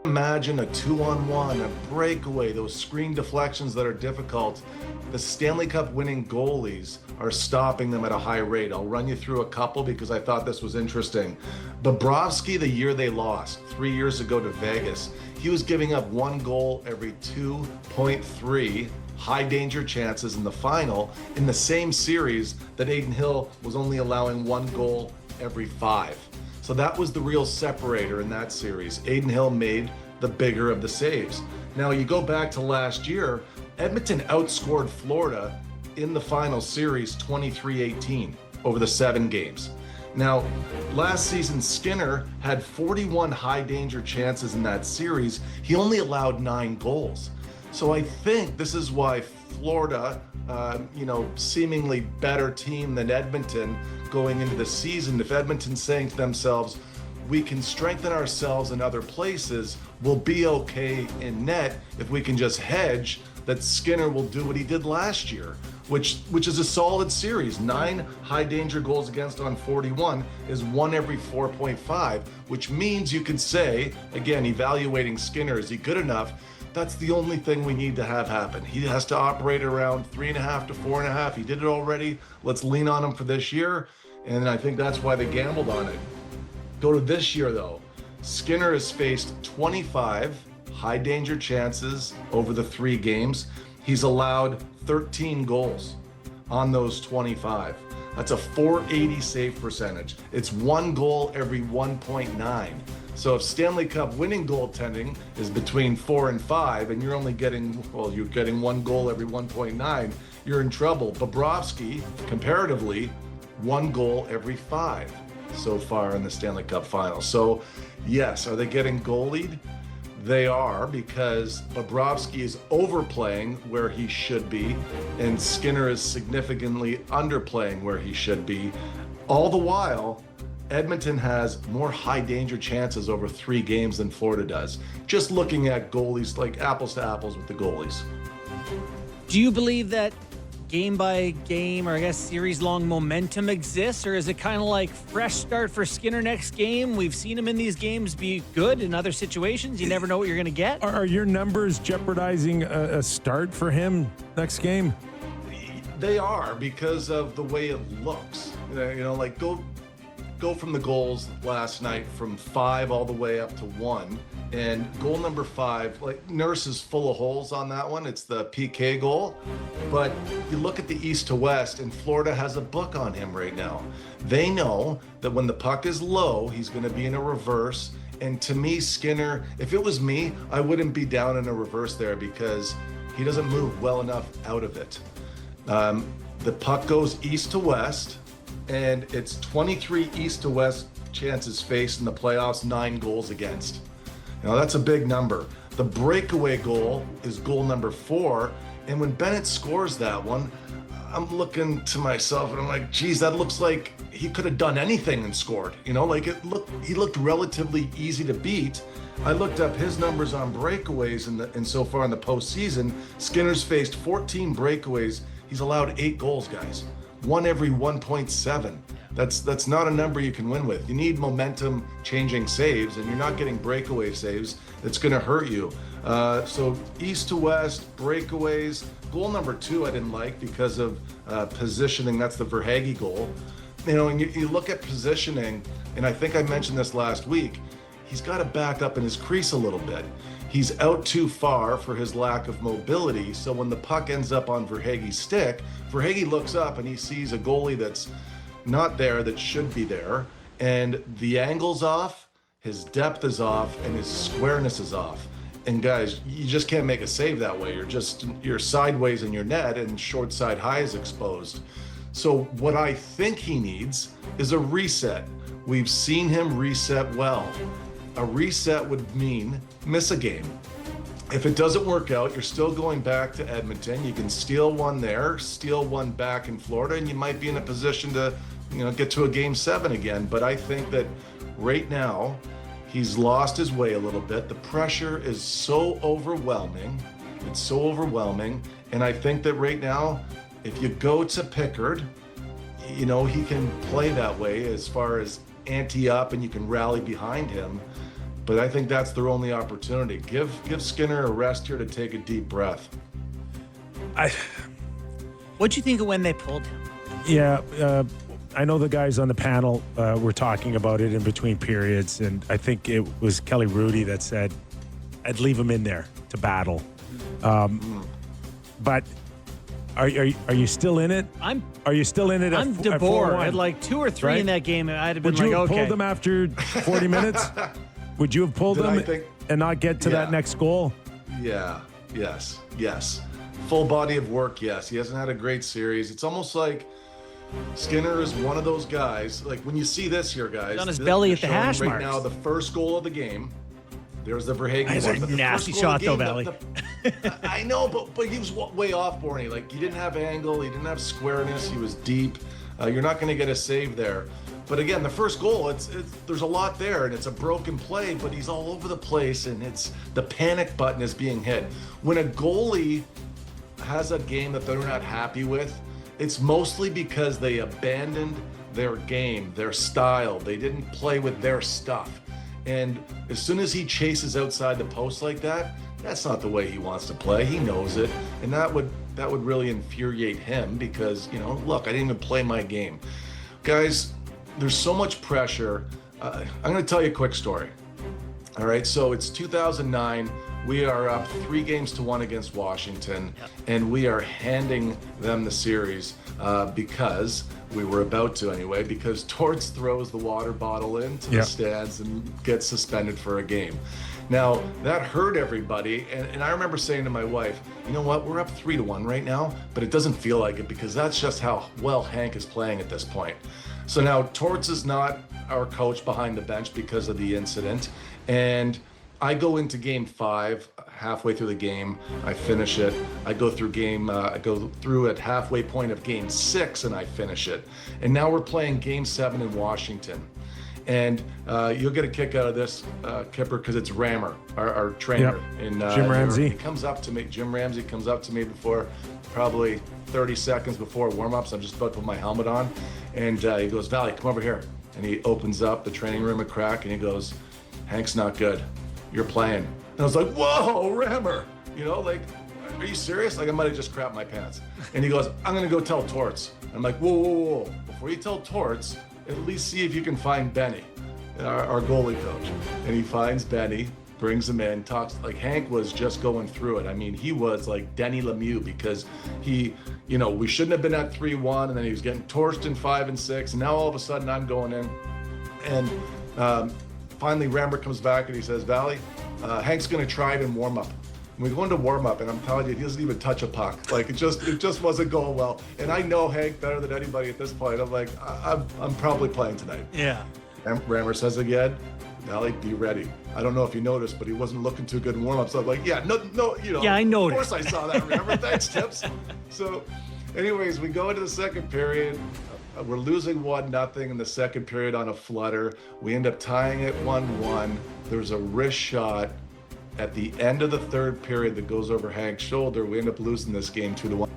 Imagine a 2-on-1, a breakaway, those screen deflections that are difficult. The Stanley Cup winning goalies are stopping them at a high rate. I'll run you through a couple because I thought this was interesting. Bobrovsky, the year they lost, 3 years ago to Vegas, he was giving up one goal every 2.3 high danger chances in the final in the same series that Adin Hill was only allowing one goal every 5. So that was the real separator in that series. Adin Hill made the bigger of the saves. Now you go back to last year, Edmonton outscored Florida in the final series 23-18 over the 7 games. Now, last season, Skinner had 41 high danger chances in that series. He only allowed 9 goals. So I think this is why Florida, seemingly better team than Edmonton going into the season. If Edmonton's saying to themselves, we can strengthen ourselves in other places, we'll be okay in net if we can just hedge, that Skinner will do what he did last year, which is a solid series. 9 high danger goals against on 41 is 1 every 4.5, which means you could say, again, evaluating Skinner, is he good enough? That's the only thing we need to have happen. He has to operate around 3.5 to 4.5. He did it already. Let's lean on him for this year. And I think that's why they gambled on it. Go to this year though. Skinner has faced 25 high danger chances over the 3 games. He's allowed 13 goals on those 25. That's a .480 save percentage. It's 1 goal every 1.9. So if Stanley Cup winning goaltending is between 4 and 5, and you're only getting, you're getting 1 goal every 1.9, you're in trouble. Bobrovsky, comparatively, 1 goal every 5 so far in the Stanley Cup final. So yes, are they getting goalied? They are, because Bobrovsky is overplaying where he should be, and Skinner is significantly underplaying where he should be. All the while, Edmonton has more high danger chances over 3 games than Florida does. Just looking at goalies, like apples to apples with the goalies. Do you believe that game by game, or I guess series long momentum exists, or is it kind of like fresh start for Skinner next game? We've seen him in these games be good in other situations. You never know what you're going to get. Are your numbers jeopardizing a start for him next game? They are, because of the way it looks. Like go from the goals last night from 5 all the way up to 1, and goal number 5, like, Nurse is full of holes on that one. It's the PK goal, but you look at the east to west, and Florida has a book on him right now. They know that when the puck is low, he's going to be in a reverse. And to me, Skinner, if it was me, I wouldn't be down in a reverse there, because he doesn't move well enough out of it. The puck goes east to west, and it's 23 east to west chances faced in the playoffs, 9 goals against. That's a big number. The breakaway goal is goal number 4, and when Bennett scores that one, I'm looking to myself and I'm like, geez, that looks like he could have done anything and scored. He looked relatively easy to beat. I looked up his numbers on breakaways and so far in the postseason. Skinner's faced 14 breakaways. He's allowed 8 goals, guys. 1 every 1.7. That's not a number you can win with. You need momentum changing saves, and you're not getting breakaway saves. That's going to hurt you. So east to west, breakaways. Goal number 2 I didn't like because of positioning. That's the Verhaeghe goal. And you look at positioning, and I think I mentioned this last week, he's got to back up in his crease a little bit. He's out too far for his lack of mobility, so when the puck ends up on Verhaeghe's stick, Verhaeghe looks up and he sees a goalie that's not there, that should be there, and the angle's off, his depth is off, and his squareness is off. And guys, you just can't make a save that way. You're sideways in your net, and short side high is exposed. So what I think he needs is a reset. We've seen him reset well. A reset would mean miss a game. If it doesn't work out, you're still going back to Edmonton. You can steal one there, steal one back in Florida, and you might be in a position to, get to a game 7 again. But I think that right now, he's lost his way a little bit. The pressure is so overwhelming. It's so overwhelming. And I think that right now, if you go to Pickard, he can play that way as far as ante up and you can rally behind him. But I think that's their only opportunity. Give Skinner a rest here to take a deep breath. What'd you think of when they pulled him? Yeah, I know the guys on the panel were talking about it in between periods, and I think it was Kelly Rudy that said, I'd leave him in there to battle. But are you still in it? Are you still in it? I'm at DeBoer. 4-1? At like 2 or 3 Right? in that game, I'd have been Would you like, have okay. pulled them after 40 minutes? Would you have pulled Did I them think- and not get to that Yeah. next goal? Yeah, yes. Full body of work, yes. He hasn't had a great series. It's almost like Skinner is one of those guys, like when you see this here, guys. On his belly at the showing hash right marks. now, the first goal of the game. There's the Verhagen That's goal, a but the nasty first goal shot, of the though, game, Valley. I know, but he was way off, Borny. Like, he didn't have angle, he didn't have squareness, he was deep. You're not going to get a save there. But again, the first goal, it's there's a lot there, and it's a broken play, but he's all over the place, and it's the panic button is being hit. When a goalie has a game that they're not happy with, it's mostly because they abandoned their game, their style. They didn't play with their stuff. And as soon as he chases outside the post like that, that's not the way he wants to play. He knows it. And that would really infuriate him because, look, I didn't even play my game. Guys, there's so much pressure. I'm going to tell you a quick story. All right, so it's 2009. We are up 3-1 against Washington, and we are handing them the series because we were about to anyway, because Torts throws the water bottle into the stands and gets suspended for a game. Now, that hurt everybody, and I remember saying to my wife, you know what, we're up 3-1 right now, but it doesn't feel like it because that's just how well Hank is playing at this point. So now Torts is not our coach behind the bench because of the incident, and I go into game 5, halfway through the game, I finish it. I go through at halfway point of game 6 and I finish it. And now we're playing game 7 in Washington. And you'll get a kick out of this, Kipper, because it's Rammer, our trainer. In, Jim Ramsey. Jim Ramsey comes up to me before, probably 30 seconds before warm-ups. I'm just about to put my helmet on. And he goes, Valley, come over here. And he opens up the training room a crack and he goes, Hank's not good. You're playing. And I was like, whoa, Rammer. Are you serious? Like, I might have just crapped my pants. And he goes, I'm going to go tell Torts. I'm like, whoa. Before you tell Torts, at least see if you can find Benny, our goalie coach. And he finds Benny, brings him in, talks, like Hank was just going through it. I mean, he was like Denny Lemieux because we shouldn't have been at 3-1, and then he was getting torched in 5 and 6. And now all of a sudden I'm going in. And finally Ramber comes back and he says, Valley, Hank's going to try it in warm up. And we go into warm up, and I'm telling you, he doesn't even touch a puck. Like, it just wasn't going well. And I know Hank better than anybody at this point. I'm like, I'm probably playing tonight. Yeah. And Rammer says again, Valley, be ready. I don't know if you noticed, but he wasn't looking too good in warm-up. So I'm like, yeah, no. Yeah, I noticed. Of course I saw that, Rammer. Thanks, Tips. So anyways, we go into the second period. We're losing 1-0 in the second period on a flutter. We end up tying it 1-1. There's a wrist shot at the end of the third period that goes over Hank's shoulder. We end up losing this game 2-1.